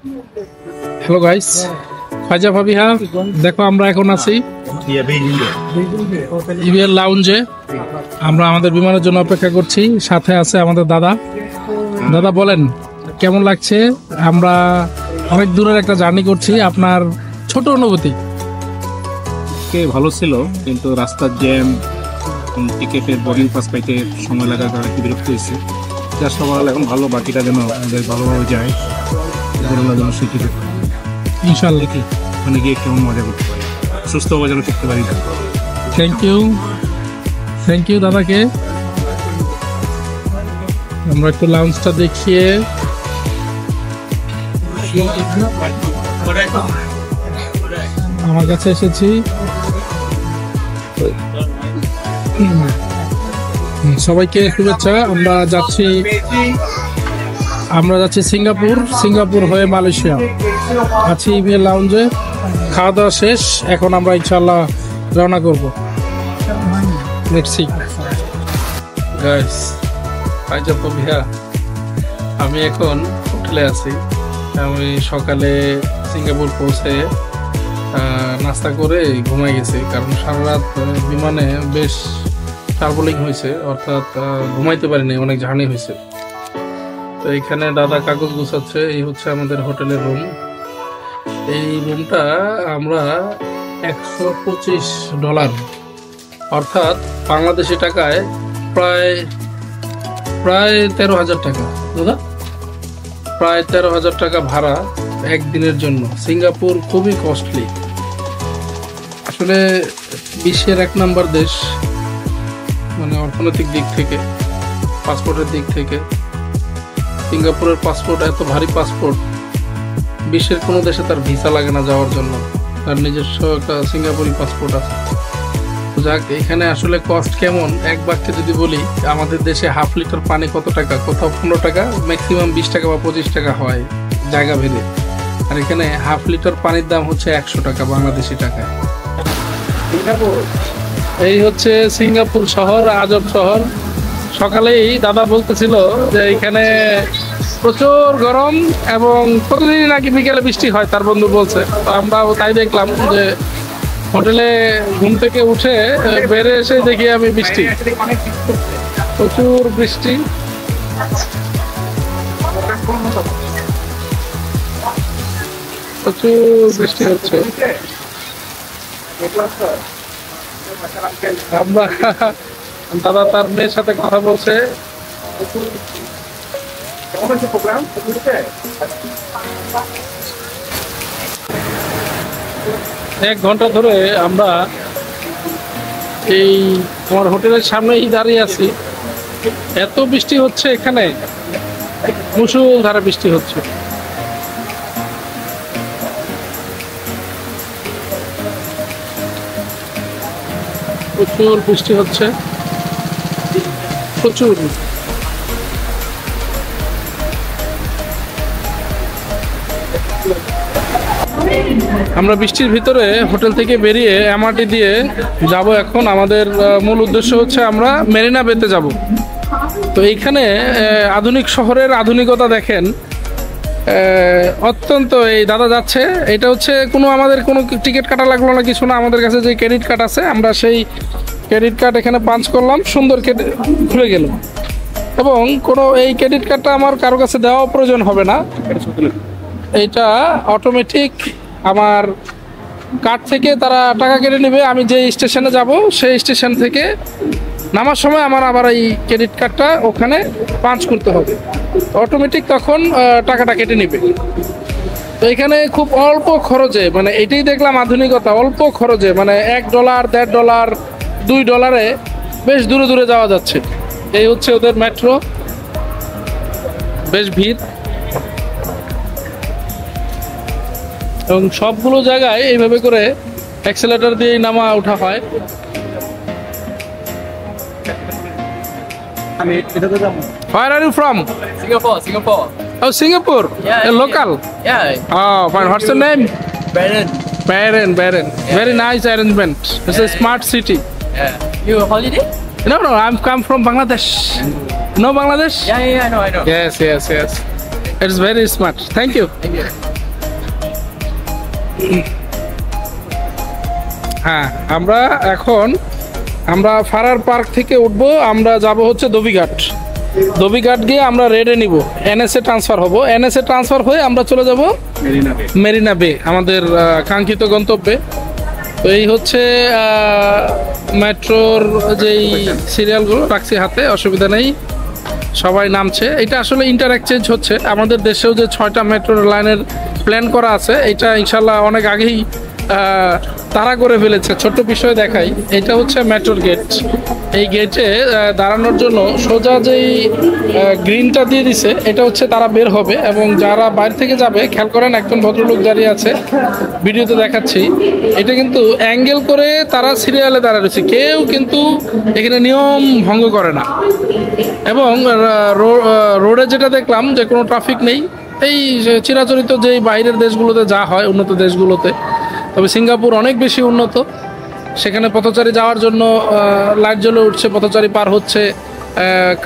Hello guys, Khaja Fabiha, দেখো আমরা এখন আছি ইভিএল লাউঞ্জে। আমরা আমাদের বিমানের জন্য অপেক্ষা করছি। সাথে আছে আমাদের দাদা। দাদা বলেন কেমন লাগছে? আমরা অনেক দূরের একটা জার্নি করছি, আপনার ছোট অনুভূতি। ভালো ছিল, কিন্তু রাস্তার জ্যাম, টিকেটের বোর্ডিং পাস পাইতে সময় লাগার কারণে একটু বিরক্ত হয়েছে। যা সকাল এখন ভালো, বাকিটা যেন আমাদের ভালোভাবে যায়, যেন শিখিতে পারি ইনশাল্লাহ। কি ওখানে গিয়ে কেমন মজা করতে পারি, সুস্থভাবে যেন ফিরতে পারি। থ্যাংক ইউ দাদাকে। আমরা একটু লাউঞ্জটা দেখিয়ে আমার কাছে এসেছি। সবাইকে শুভেচ্ছা। আমরা যাচ্ছি সিঙ্গাপুর হয়ে মালয়েশিয়া। আছি ইভিএল লাউঞ্জে, খাওয়া দাওয়া শেষ। এখন আমরা ইনশাল্লাহ রওনা করবো। Let's see guys. Khaja Fabiha, আমি এখন হোটেলে আছি। আমি সকালে সিঙ্গাপুর পৌঁছে নাস্তা করে ঘুমাই গেছি, কারণ সারা রাত বিমানে বেশ ট্রাভেলিং হয়েছে, অর্থাৎ ঘুমাইতে পারিনি, অনেক জার্নি হয়েছে। তো এখানে দাদা কাগজ গুছাচ্ছে। এই হচ্ছে আমাদের হোটেলের রুম। এই রুমটা আমরা $125, অর্থাৎ বাংলাদেশি টাকায় প্রায় 13,000 টাকা। দাদা প্রায় 13,000 টাকা ভাড়া একদিনের জন্য। সিঙ্গাপুর খুবই কস্টলি। আসলে বিশ্বের 1 নম্বর দেশ, মানে অর্থনৈতিক দিক থেকে, পাসপোর্টের দিক থেকে। সিঙ্গাপুরের পাসপোর্ট এত ভারী পাসপোর্ট, বিশ্বের কোনো দেশে তার ভিসা লাগে না যাওয়ার জন্য, তার নিজস্ব একটা সিঙ্গাপুরি পাসপোর্ট আছে। যাক, এখানে আসলে কস্ট কেমন এক বাক্যে যদি বলি, আমাদের দেশে হাফ লিটার পানি কত টাকা? কোথাও 15 টাকা, ম্যাক্সিমাম 20 টাকা বা 25 টাকা হয় জায়গা ভেদে। আর এখানে হাফ লিটার পানির দাম হচ্ছে 100 টাকা বাংলাদেশি টাকায়। এই হচ্ছে সিঙ্গাপুর শহর, আজব শহর। সকালেই দাদা বলতেছিল যে এখানে প্রচুর গরম এবং প্রতিদিনই নাকি বিকেলে বৃষ্টি হয়, তার বন্ধু বলছে। তো আমরাও তাই দেখলাম যে হোটেলে ঘুম থেকে উঠে বেড়ে এসে দেখি আমি বৃষ্টি, প্রচুর বৃষ্টি। হচ্ছে। দাদা তার মেয়ের সাথে কথা বলছে। 1 ঘন্টা ধরে আমরা এই আমার হোটেলের সামনেই দাঁড়িয়ে আছি। এত বৃষ্টি হচ্ছে এখানে, মুষলধারে বৃষ্টি হচ্ছে। প্রচুর বৃষ্টি হচ্ছে, প্রচুর। আমরা বৃষ্টির ভিতরে হোটেল থেকে বেরিয়ে এমআরটি দিয়ে যাব। এখন আমাদের মূল উদ্দেশ্য হচ্ছে আমরা মেরিনা বেতে যাব। তো এইখানে আধুনিক শহরের আধুনিকতা দেখেন, অত্যন্ত। এই দাদা যাচ্ছে, এটা হচ্ছে আমাদের কোনো টিকিট কাটা লাগলো না, কিছু না। আমাদের কাছে যে ক্রেডিট কার্ড আছে, আমরা সেই ক্রেডিট কার্ড এখানে পাঞ্চ করলাম, সুন্দর খুলে গেল। এবং এই ক্রেডিট কার্ডটা আমার কারো কাছে দেওয়া প্রয়োজন হবে না, এটা অটোমেটিক আমার কার্ড থেকে তারা টাকা কেটে নেবে। আমি যে স্টেশনে যাব সেই স্টেশন থেকে নামার সময় আমার আবার এই ক্রেডিট কার্ডটা ওখানে পাঞ্চ করতে হবে, অটোমেটিক তখন টাকাটা কেটে নেবে। তো এখানে খুব অল্প খরচে, মানে এটাই দেখলাম আধুনিকতা, অল্প খরচে, মানে $1, $1.5, $2 বেশ দূরে দূরে যাওয়া যাচ্ছে। এই হচ্ছে ওদের মেট্রো, বেশ ভিড়। এবং সবগুলো জায়গায় এইভাবে করে অ্যাক্সেলেটর দিয়ে নামা ওঠা হয়। Where are you from? Singapore. Oh, Singapore. Yeah, You're local. Yeah. Oh, fine. What's your name? Baron. Yeah. Very nice arrangement. It's a smart city. Yeah. You holiday? No, I'm come from Bangladesh. No Bangladesh? Yeah, I know. Yes. It's very smart. Thank you. Thank you. হ্যাঁ, আমরা ফারার park থেকে উঠবো, আমরা যাব হচ্ছে দবিঘাট। দবিঘাট গিয়ে আমরা রেডে নিব, এনএসএ ট্রান্সফার হব, এনএসএ ট্রান্সফার হয়ে আমরা চলে যাব মেরিনা বে, আমাদের কাঙ্ক্ষিত গন্তব্যে। তো এই হচ্ছে মেট্রোর যেই সিরিয়ালগুলো রাখছি হাতে, অসুবিধা নেই, সবাই নামছে। এটা আসলে ইন্টার এক্সচেঞ্জ হচ্ছে। আমাদের দেশেও যে 6টা মেট্রো লাইনের প্ল্যান করা আছে, এটা ইনশাল্লাহ অনেক আগেই তাড়া করে ফেলেছে। ছোট্ট বিষয় দেখাই, এটা হচ্ছে মেট্রোর গেট। এই গেটে দাঁড়ানোর জন্য সোজা যেই গ্রিনটা দিয়ে দিছে, এটা হচ্ছে তারা বের হবে, এবং যারা বাইরে থেকে যাবে, খেয়াল করেন একজন ভদ্রলোক দাঁড়িয়ে আছে, ভিডিওতে দেখাচ্ছি, এটা কিন্তু অ্যাঙ্গেল করে তারা সিরিয়ালে দাঁড়িয়ে রয়েছে, কেউ কিন্তু এখানে নিয়ম ভঙ্গ করে না। এবং রোডে যেটা দেখলাম যে কোনো ট্রাফিক নেই, এই চিরাচরিত যেই বাইরের দেশগুলোতে যা হয়, উন্নত দেশগুলোতে। তবে সিঙ্গাপুর অনেক বেশি উন্নত, সেখানে পথচারী যাওয়ার জন্য লাইট জ্বলে উঠছে, পথচারী পার হচ্ছে,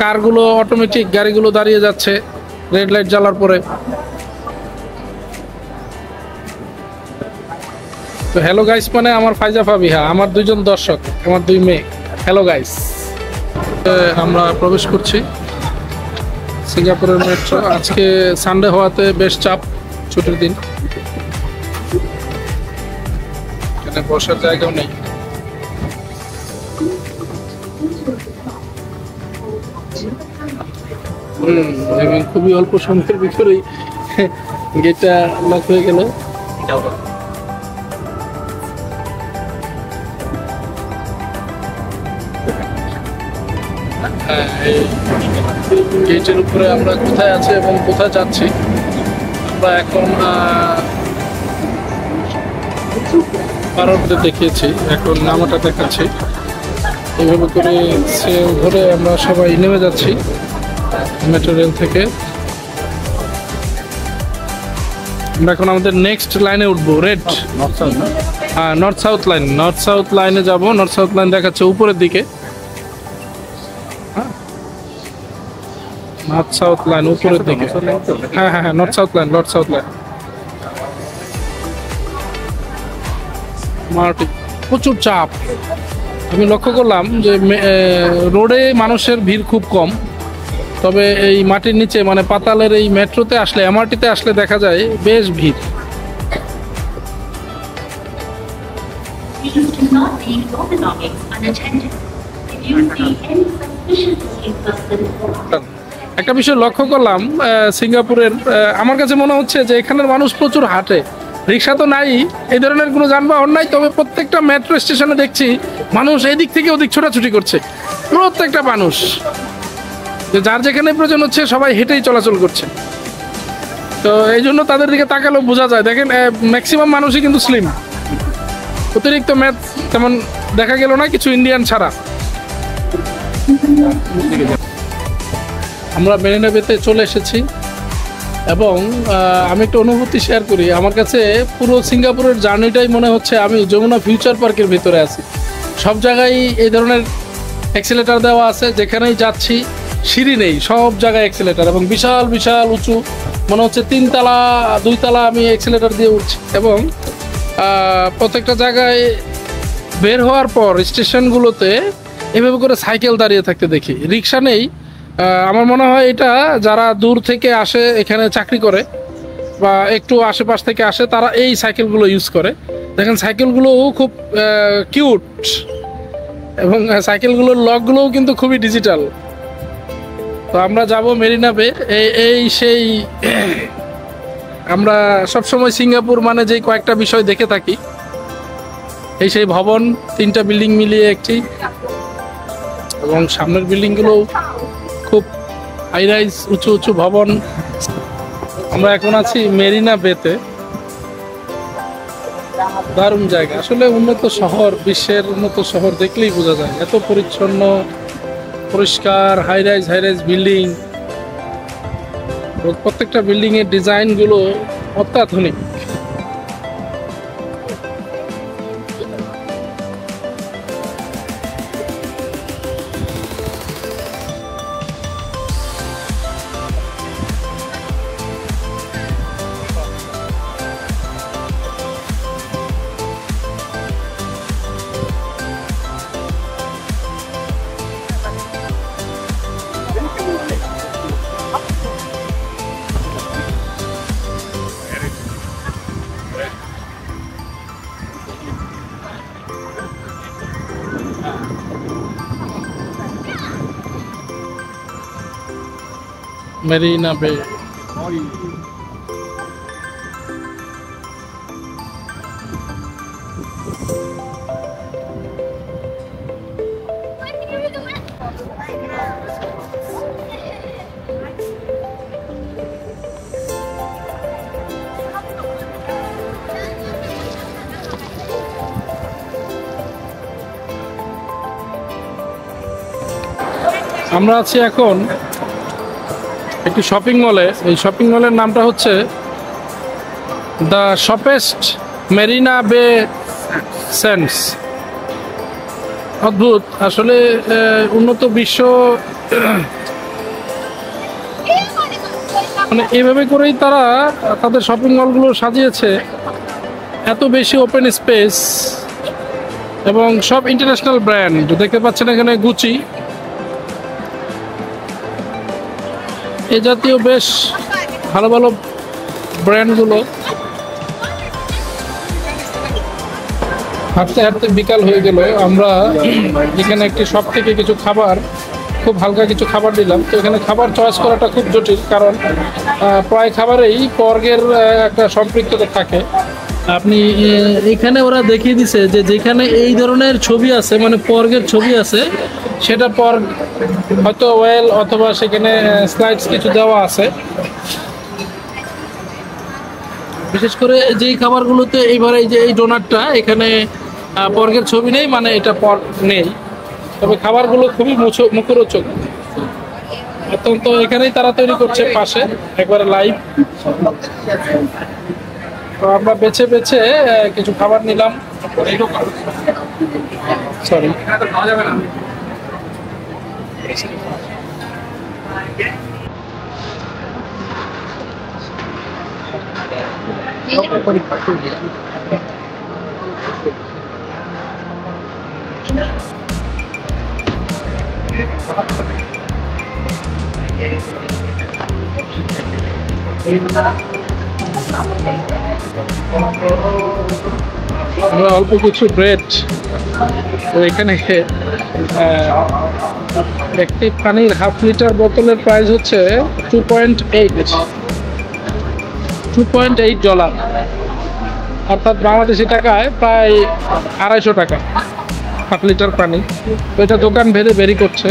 কারগুলো অটোমেটিক, গাড়িগুলো দাঁড়িয়ে যাচ্ছে রেড লাইট জ্বালার পরে। তো হ্যালো গাইস মানে আমার ফাইজা ফাবিহা, আমার 2জন দর্শক, আমার 2 মেয়ে। হ্যালো গাইস, আমরা প্রবেশ করছি সিঙ্গাপুরের মেট্রো। আজকে সানডে হওয়াতে বেশ চাপ, ছুটির দিন, এখানে বসার জায়গাও নেই। এবং খুবই অল্প সময়ের ভিতরেই গেটটা লক হয়ে গেল। গেটের উপরে আমরা কোথায় আছি এবং কোথায় যাচ্ছি, আমরা এখন পারদে দেখিয়েছি, এখন নামাটা দেখাচ্ছি। এইভাবে করে ধরে আমরা সবাই নেমে যাচ্ছি মেট্রো রেল থেকে। আমরা এখন আমাদের নেক্সট লাইনে উঠবো, red north south line. North south লাইনে যাব। নর্থ সাউথ লাইন দেখাচ্ছে উপরের দিকে, নর্থ সাউথ লাইন উপরের দিকে। হ্যাঁ হ্যাঁ হ্যাঁ, north south line, north south line. প্রচুর চাপ। আমি লক্ষ্য করলাম যে রোডে মানুষের ভিড় খুব কম, তবে এই মাটির নিচে মানে পাতালের এই মেট্রোতে আসলে, এমআরটিতে আসলে দেখা যায় বেশ ভিড়। একটা বিষয় লক্ষ্য করলাম সিঙ্গাপুরের, আমার কাছে মনে হচ্ছে যে এখানের মানুষ প্রচুর হাঁটে। রিক্সা তো নাই, এই ধরনের কোনো যানবাহন নাই, তবে প্রত্যেকটা মেট্রো স্টেশনে দেখছি মানুষ এদিক থেকে ওদিক ছোটাছুটি করছে। প্রত্যেকটা মানুষ, যার যেখানে প্রয়োজন হচ্ছে সবাই হেঁটেই চলাচল করছে। তো এই জন্য তাদের দিকে তাকালেও বোঝা যায়, দেখেন ম্যাক্সিমাম মানুষই কিন্তু স্লিম, অতিরিক্ত ম্যাথ তেমন দেখা গেল না, কিছু ইন্ডিয়ান ছাড়া। আমরা মেরিনা বেতে চলে এসেছি, এবং আমি একটা অনুভূতি শেয়ার করি। আমার কাছে পুরো সিঙ্গাপুরের জার্নিটাই মনে হচ্ছে আমি যমুনা ফিউচার পার্কের ভিতরে আছি। সব জায়গায় এই ধরনের অ্যাক্সিলেটার দেওয়া আছে, যেখানেই যাচ্ছি সিঁড়ি নেই, সব জায়গায় অ্যাক্সিলেটার, এবং বিশাল বিশাল উঁচু, মনে হচ্ছে 3 তালা 2 তালা আমি অ্যাক্সিলেটার দিয়ে উঠছি। এবং প্রত্যেকটা জায়গায় বের হওয়ার পর স্টেশনগুলোতে এভাবে করে সাইকেল দাঁড়িয়ে থাকতে দেখি, রিক্সা নেই। আমার মনে হয় এটা যারা দূর থেকে আসে এখানে চাকরি করে বা একটু আশেপাশ থেকে আসে, তারা এই সাইকেলগুলো ইউজ করে। দেখেন সাইকেলগুলোও খুব কিউট, এবং সাইকেলগুলোর লকগুলোও কিন্তু খুবই ডিজিটাল। তো আমরা যাব মেরিনা বে। এই সেই আমরা সবসময় সিঙ্গাপুর মানে যেই কয়েকটা বিষয় দেখে থাকি, এই সেই ভবন, 3টা বিল্ডিং মিলিয়ে একটি, এবং সামনের বিল্ডিংগুলোও খুব হাই রাইজ, উঁচু উঁচু ভবন। আমরা এখন আছি মেরিনা বেতে, দারুণ জায়গা। আসলে উন্নত শহর, বিশ্বের উন্নত শহর দেখলেই বোঝা যায়, এত পরিচ্ছন্ন, পরিষ্কার, হাই রাইজ বিল্ডিং। প্রত্যেকটা বিল্ডিং এর ডিজাইনগুলো অত্যাধুনিক। মেরিনা বে। আমরা আছি এখন একটি শপিং মলে। এই শপিং মলের নামটা হচ্ছে দ্য শপেস্ট মেরিনা বে স্যান্ডস। অদ্ভুত আসলে, উন্নত বিশ্ব মানে এইভাবে করেই তারা তাদের শপিং মলগুলো সাজিয়েছে। এত বেশি ওপেন স্পেস এবং সব ইন্টারন্যাশনাল ব্র্যান্ড দেখতে পাচ্ছেন এখানে, গুচি এ জাতীয় বেশ ভালো ভালো ব্র্যান্ডগুলো। হাঁটতে হাঁটতে বিকাল হয়ে গেল। আমরা এখানে একটি শপ থেকে কিছু খাবার, খুব হালকা কিছু খাবার নিলাম। তো এখানে খাবার চয়েস করাটা খুব জটিল, কারণ প্রায় খাবারেই পর্গের একটা সম্পৃক্ততা থাকে। আপনি এখানে ওরা দেখিয়ে দিছে যে যেখানে এই ধরনের ছবি আছে, মানে পর্গের ছবি আছে, সেটা পর্গ হয়তো ওয়েল অথবা সেখানে স্লাইডস কিছু দেওয়া আছে। বিশেষ করে যেই খাবারগুলোতে এইবারে এই যে এই ডোনাটটা, এখানে পর্গের ছবি নেই, মানে এটা পর্গ নেই। তবে খাবারগুলো খুবই মুখরোচক। অত্যন্ত এখানেই তারা তৈরি করছে, পাশে একবারে লাইভ। তো আমরা বেছে বেছে কিছু খাবার নিলাম। সরি, আমরা অল্প কিছু ব্রেড। তো এখানে একটি পানির হাফ লিটার বোতলের প্রাইস হচ্ছে $2.8, অর্থাৎ বাংলাদেশি টাকায় প্রায় 250 টাকা হাফ লিটার পানি। তো এটা দোকান ভেদে বেরি করছে।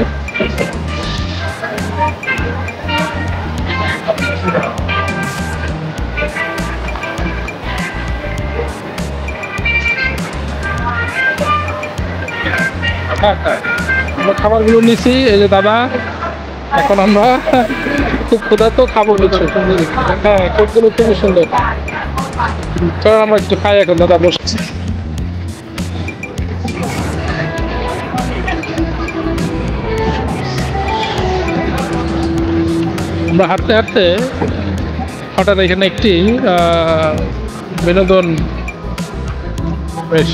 আমরা খাবারগুলো নিছি, এই যে দাদা। এখন আমরা খুব ক্ষুধার্ত, খাবো কিছু। হ্যাঁ, কোটগুলো খুবই সুন্দর। চলো আমরা একটু খাই এখন, দাদা বসছি। আমরা হাঁটতে হাঁটতে হঠাৎ এখানে একটি বিনোদন বেশ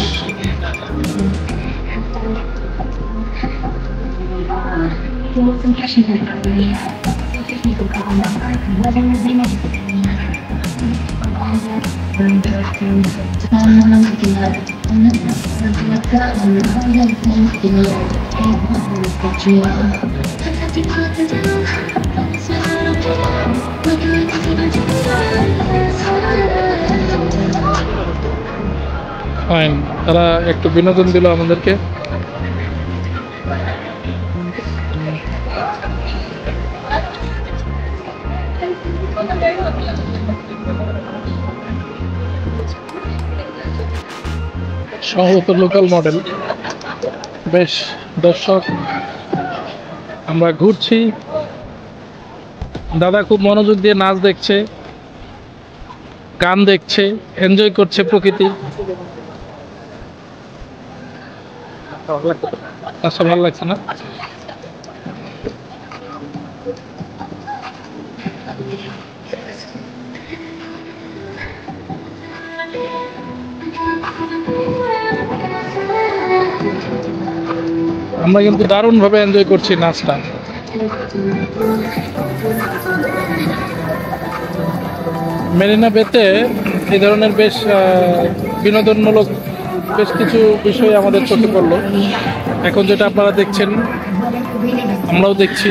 ফাইন। তারা একটু বিনোদন দিল আমাদেরকে। সম্ভবত লোকাল মডেল। বেশ দর্শক, আমরা ঘুরছি। দাদা খুব মনোযোগ দিয়ে নাচ দেখছে, গান দেখছে, এনজয় করছে প্রকৃতি। আচ্ছা, ভালো লাগছে না? আমরা কিন্তু দারুণভাবে এনজয় করছি নাচটা। মেরিনা বেতে এই ধরনের বেশ বিনোদনমূলক বেশ কিছু বিষয় আমাদের চোখে পড়লো। এখন যেটা আপনারা দেখছেন, আমরাও দেখছি।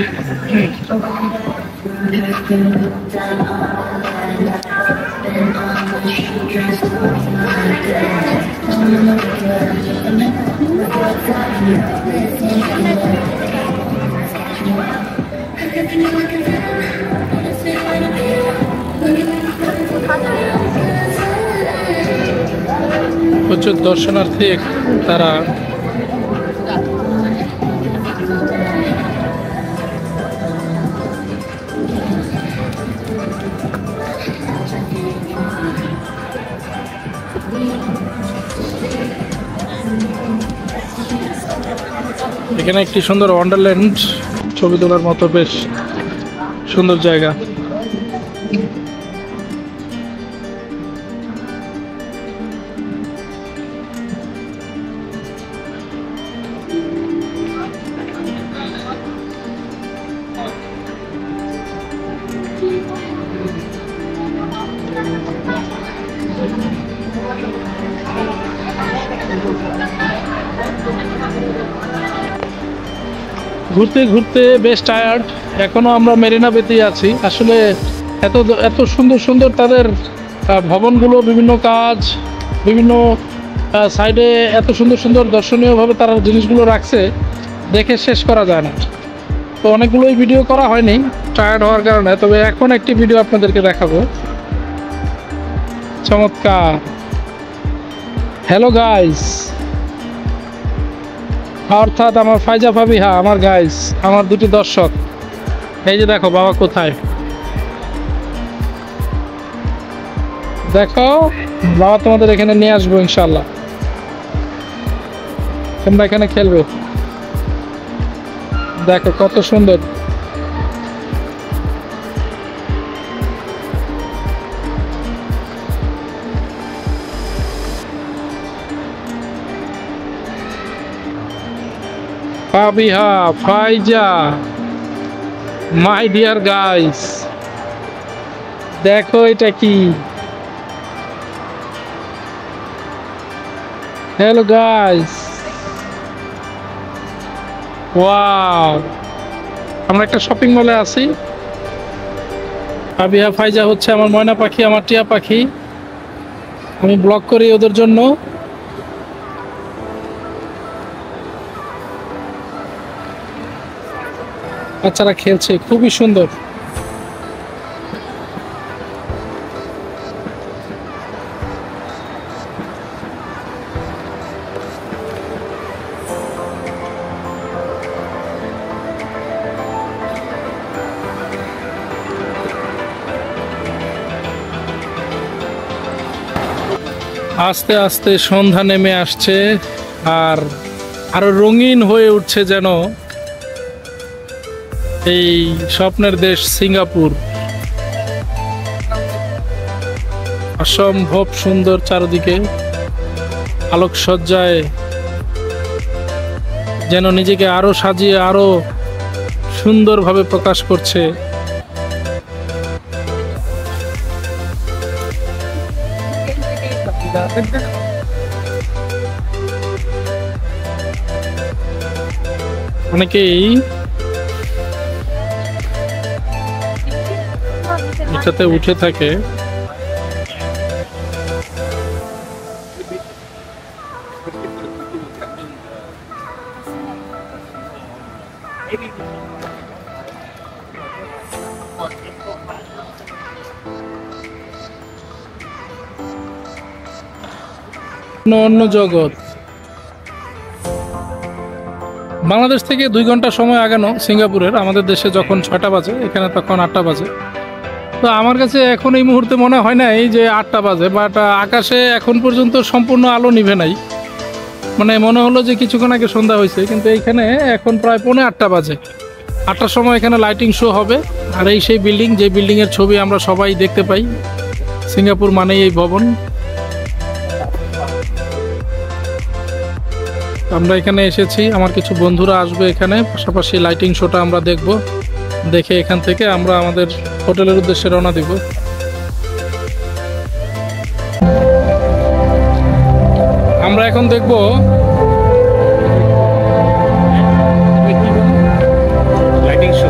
প্রচুর দর্শনার্থী তারা এখানে একটি সুন্দর ওয়ান্ডারল্যান্ড ছবি তোলার মতো বেশ সুন্দর জায়গা। ঘুরতে ঘুরতে বেশ টায়ার্ড, এখনো আমরা মেরিনা বেতেই আছি। আসলে এত এত সুন্দর সুন্দর তাদের ভবনগুলো, বিভিন্ন কাজ, বিভিন্ন সাইডে এত সুন্দর সুন্দর দর্শনীয়ভাবে তারা জিনিসগুলো রাখছে, দেখে শেষ করা যায় না। তো অনেকগুলোই ভিডিও করা হয়নি টায়ার্ড হওয়ার কারণে, তবে এখন একটি ভিডিও আপনাদেরকে দেখাবো। চমৎকার। হ্যালো গাইস, অর্থাৎ আমার ফাইজা ফাবিহা, আমার গাইস, আমার দুটি দর্শক। এই যে দেখো বাবা কোথায়, দেখো বাবা তোমাদের এখানে নিয়ে আসবো ইনশাল্লাহ, তোমরা এখানে খেলবে। দেখো কত সুন্দর। ফাবিহা, ফাইজা, মাই ডিয়ার গাইস, দেখো এটা কি। হ্যালো গাইস, ওয়াও, আমরা একটা শপিং মলে আছি। ফাবিহা ফাইজা হচ্ছে আমার ময়না পাখি, আমার টিয়া পাখি। আমি ব্লগ করি ওদের জন্য। বাচ্চারা খেলছে, খুবই সুন্দর। আস্তে আস্তে সন্ধ্যা নেমে আসছে, আর আরো রঙিন হয়ে উঠছে যেন এই স্বপ্নের দেশ সিঙ্গাপুর। অসম্ভব সুন্দর চারদিকে আলোকসজ্জায়, যেন নিজেকে আরো সাজিয়ে আরো সুন্দরভাবে প্রকাশ করছে। অনেকেই এটাতে উঠে থাকে। অন্য জগৎ। বাংলাদেশ থেকে 2 ঘন্টা সময় আগানো সিঙ্গাপুরের, আমাদের দেশে যখন 6টা বাজে, এখানে তখন 8টা বাজে। তো আমার কাছে এখন এই মুহূর্তে মনে হয় নাই যে 8টা বাজে, বাট আকাশে এখন পর্যন্ত সম্পূর্ণ আলো নিভে নাই। মানে মনে হলো যে কিছুক্ষণ আগে সন্ধ্যা হয়েছে, কিন্তু এইখানে এখন প্রায় 7:45 বাজে। 8টার সময় এখানে লাইটিং শো হবে। আর এই সেই বিল্ডিং, যে বিল্ডিংয়ের ছবি আমরা সবাই দেখতে পাই। সিঙ্গাপুর মানেই এই ভবন। আমরা এখানে এসেছি, আমার কিছু বন্ধুরা আসবে এখানে, পাশাপাশি লাইটিং শোটা আমরা দেখব। দেখে এখান থেকে আমরা আমাদের হোটেলের উদ্দেশ্যে রওনা দিব। আমরা এখন দেখব লাইটিং শো।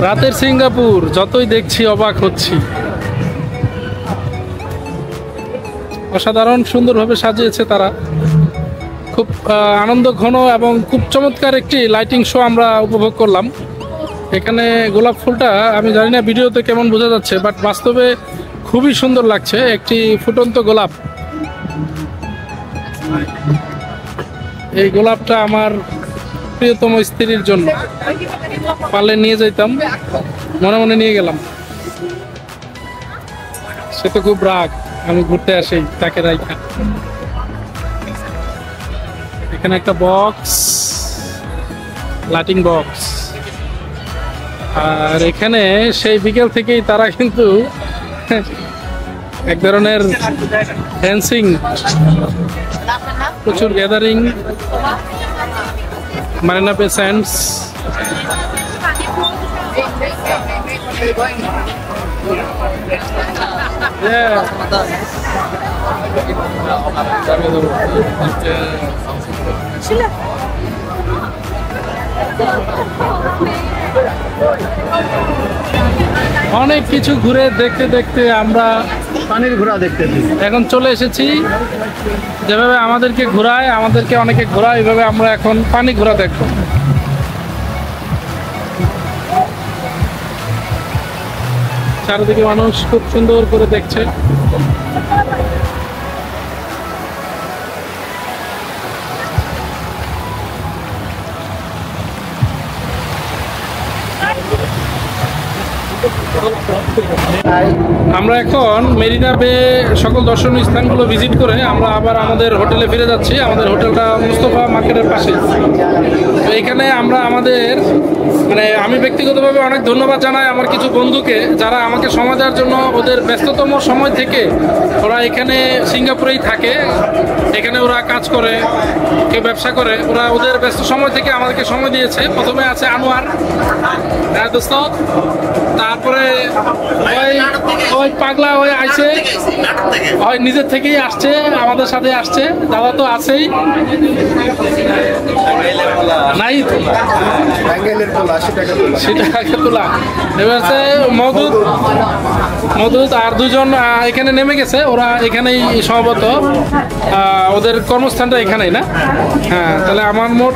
রাতের সিঙ্গাপুর যতই দেখছি অবাক হচ্ছি। অসাধারণ সুন্দরভাবে সাজিয়েছে তারা। খুব আনন্দ ঘন এবং খুব চমৎকার একটি লাইটিং শো আমরা উপভোগ করলাম। এখানে গোলাপ ফুলটা আমি জানি না ভিডিওতে কেমন বোঝা যাচ্ছে, বাট বাস্তবে খুবই সুন্দর লাগছে। একটি ফুটন্ত গোলাপ। এই গোলাপটা আমার প্রিয়তম স্ত্রীর জন্য, পারলে নিয়ে যাইতাম, মনে মনে নিয়ে গেলাম। সে তো খুব রাগ আমি ঘুরতে আসি তাকে রাইখা। এখানে একটা বক্স, লাইটিং বক্স, আর এখানে সেই বিকেল থেকেই তারা কিন্তু এক ধরনের ড্যান্সিং, প্রচুর গ্যাদারিং, মারিনা বে স্যান্ডস। অনেক কিছু ঘুরে দেখতে দেখতে আমরা পানির ঘোড়া দেখতেছি। এখন চলে এসেছি, যেভাবে আমাদেরকে ঘোরায়, আমাদেরকে অনেকে ঘোরায়, এইভাবে আমরা এখন পানি ঘোরা দেখব। চারিদিকে মানুষ খুব সুন্দর করে দেখছে। আমরা এখন মেরিনা বে সকল দর্শনীয় স্থানগুলো ভিজিট করে আমরা আবার আমাদের হোটেলে ফিরে যাচ্ছি। আমাদের হোটেলটা মুস্তফা মার্কেটের পাশে। তো এখানে আমরা আমাদের আমি ব্যক্তিগতভাবে অনেক ধন্যবাদ জানাই আমার কিছু বন্ধুকে, যারা আমাকে সময় দেওয়ার জন্য ওদের ব্যস্ততম সময় থেকে ওরা এখানে সিঙ্গাপুরেই থাকে, এখানে ওরা কাজ করে, কেউ ব্যবসা করে, ওরা ওদের ব্যস্ত সময় থেকে আমাদেরকে সময় দিয়েছে। প্রথমে আছে আনোয়ার, হ্যাঁ দোস্ত, তারপরে ওই পাগলা ওই আইছে, ওই নিজের থেকেই আসছে, আমাদের সাথে আসছে, দাদা তো আছেই নাই, সেটা তোলা। এবার হচ্ছে মধুদ আর দুজন এখানে নেমে গেছে, ওরা এখানেই সম্ভবত ওদের কর্মস্থানটা এখানেই না। হ্যাঁ, তাহলে আমার মোট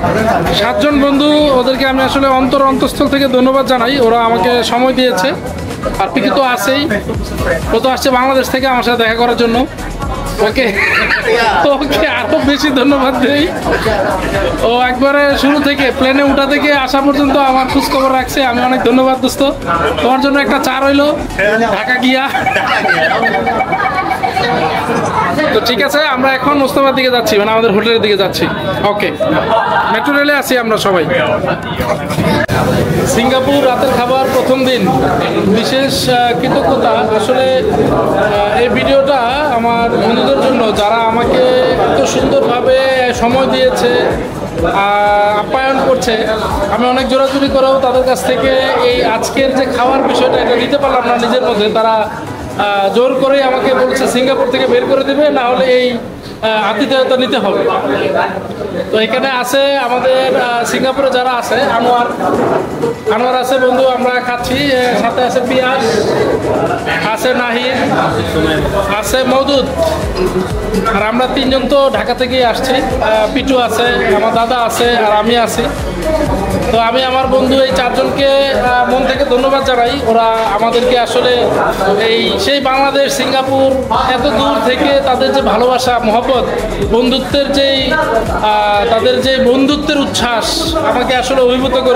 7 জন বন্ধু, ওদেরকে আমি আসলে অন্তঃস্থল থেকে ধন্যবাদ জানাই। ওরা আমাকে সময় দিয়েছে। আর পিকু তো আছেই, ও তো আসছে বাংলাদেশ থেকে আমার সাথে দেখা করার জন্য। ওকে ওকে আরো বেশি ধন্যবাদ দেই। ও একবারে শুরু থেকে প্লেনে উঠা থেকে আসা পর্যন্ত আমার খোঁজ খবর রাখছে। আমি অনেক ধন্যবাদ দোস্ত। তোমার জন্য একটা চা রইলো ঢাকা গিয়া। তো ঠিক আছে, আমরা এখন মোস্তফার দিকে যাচ্ছি, মানে আমাদের হোটেলের দিকে যাচ্ছি। ওকে, মেট্রো রেলে আছি আমরা সবাই। সিঙ্গাপুর রাতের খাবার প্রথম দিন, বিশেষ কৃতজ্ঞতা আসলে এই ভিডিওটা আমার বন্ধুদের জন্য, যারা আমাকে এত সুন্দরভাবে সময় দিয়েছে, আপ্যায়ন করছে। আমি অনেক জোরাজুরি করেও তাদের কাছ থেকে এই আজকের যে খাওয়ার বিষয়টা এটা নিতে পারলাম না নিজের মধ্যে। তারা জোর করে আমাকে বলছে সিঙ্গাপুর থেকে বের করে দেবে, না হলে এই আতিথেয়তা নিতে হবে। তো এখানে আছে আমাদের সিঙ্গাপুরে যারা আছে, আনোয়ার আছে বন্ধু, আমরা খাচ্ছি। সাথে আছে পিয়াস, আছে নাহিদ, আছে মওদুদ, আর আমরা 3 জন তো ঢাকা থেকেই আসছি। পিটু আছে, আমার দাদা আছে, আর আমি আছি। তো আমি আমার বন্ধু এই 4 জনকে মন থেকে ধন্যবাদ জানাই। ওরা আমাদেরকে আসলে সেই বাংলাদেশ সিঙ্গাপুর এত দূর থেকে তাদের যে ভালোবাসা, মহব্বত, বন্ধুত্বের তাদের যে বন্ধুত্বের উচ্ছ্বাস আমাকে আসলে অভিভূত করে।